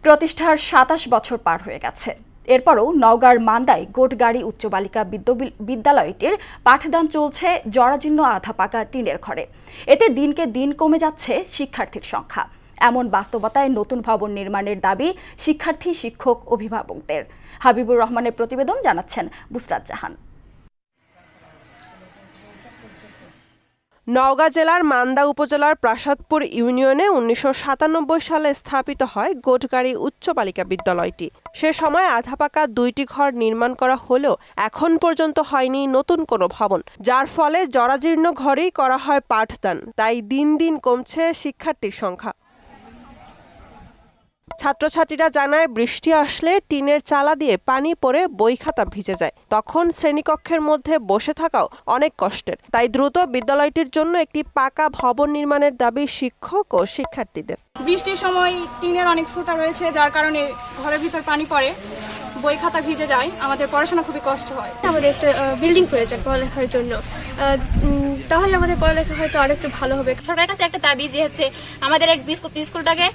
প্রতিষ্ঠার ২৭ বছর পার হয়ে গেছে। এরপরও নওগাঁর মান্দায় গোটগাড়ি উচ্চ বালিকা বিদ্যালয়টির পাঠদান চলছে জরাজীর্ণ আধা পাকা টিনের ঘরে। এতে দিনকে দিন কমে যাচ্ছে শিক্ষার্থীর সংখ্যা। এমন বাস্তবতায় নতুন ভবন নির্মাণের দাবি শিক্ষার্থী, শিক্ষক, অভিভাবকদের। হাবিবুর রহমানের প্রতিবেদন, জানাচ্ছেন বুসরাত জাহান। নওগাঁ জেলার মান্দা উপজেলার প্রাসাদপুর ইউনিয়নে ১৯৯৭ সালে স্থাপিত হয় গোটগাড়ি উচ্চ বালিকা বিদ্যালয়টি। সে সময় আধা পাকা ২টি ঘর নির্মাণ করা হলেও এখন পর্যন্ত হয়নি নতুন কোনো ভবন, যার ফলে জরাজীর্ণ ঘরেই করা হয় পাঠদান। তাই দিন দিন কমছে শিক্ষার্থীর সংখ্যা। ছাত্রছাত্রীরা জানায়, বৃষ্টি আসলে টিনের চালা দিয়ে পানি পড়ে বই খাতা ভিজে যায়। তখন শ্রেণীকক্ষের মধ্যে বসে থাকাও অনেক কষ্টের। তাই দ্রুত বিদ্যালয়টির জন্য একটি পাকা ভবন নির্মাণের দাবি শিক্ষক ও শিক্ষার্থীদের। বৃষ্টির সময় টিনের অনেক ফুটা রয়েছে, যার কারণে ঘরের ভিতর পানি পড়ে, বই খাতা ভিজে যায়, আমাদের পড়াশোনা খুবই কষ্ট হয়। আমাদের একটা বিল্ডিং প্রয়োজন পড়ালেখার জন্য, তাহলে আমাদের পড়ালেখা হয়তো আরেকটু ভালো হবে। সরকারের কাছে একটা দাবি যে হচ্ছে আমাদের এক স্কুলটাকে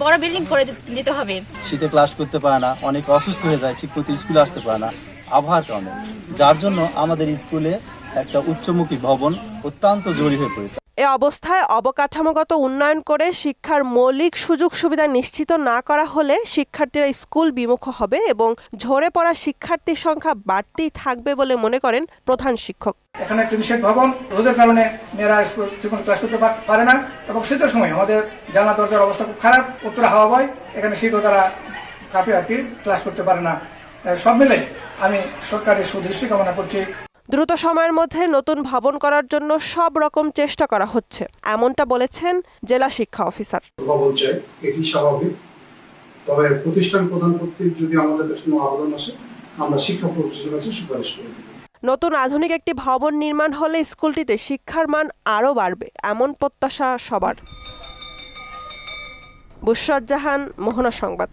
বড় বিল্ডিং করে দিতে হবে। শীতে ক্লাস করতে পারে না, অনেক অসুস্থ হয়ে যায়, ঠিক মতো স্কুলে আসতে পারে না আবহাওয়ার কারণে, যার জন্য আমাদের স্কুলে একটা উচ্চমুখী ভবন অত্যন্ত জরুরি হয়ে পড়েছে। এ অবস্থায় অবকাঠামোগত উন্নয়ন করে শিক্ষার মৌলিক সুযোগ সুবিধা নিশ্চিত না করা হলে শিক্ষার্থীরা স্কুল বিমুখ হবে এবং ঝরে পড়া শিক্ষার্থীর সংখ্যা বাড়তেই থাকবে বলে মনে করেন প্রধান শিক্ষক। এখানে একটা নিষেধ ভবন, রোদের কারণে মেয়েরা স্কুল ঠিকমতো ক্লাস করতে পারে না এবং শীতের সময় আমাদের জানলা দরজার অবস্থা খুব খারাপ, উত্তরে হাওয়া বয়, এখানে শীতও তারা কাঁপে আর কি ক্লাস করতে পারে না। সব মিলে আমি সরকারের সুদৃষ্টি কামনা করছি। দ্রুত সময়ের মধ্যে নতুন ভবন করার জন্য সব রকম চেষ্টা করা হচ্ছে, এমনটা বলেছেন জেলা শিক্ষা অফিসার। ভবন চাই, এটি স্বাভাবিক, তবে প্রতিষ্ঠান প্রধান কর্তৃক যদি আমাদের কাছে কোনো আবেদন আসে, আমরা শিক্ষা প্রতিষ্ঠানের কাছে সুপারিশ করব। নতুন আধুনিক একটি ভবন নির্মাণ হলে স্কুলটিতে শিক্ষার মান আরও বাড়বে, এমন প্রত্যাশা সবার। বুসরাত জাহান, মোহনা সংবাদ।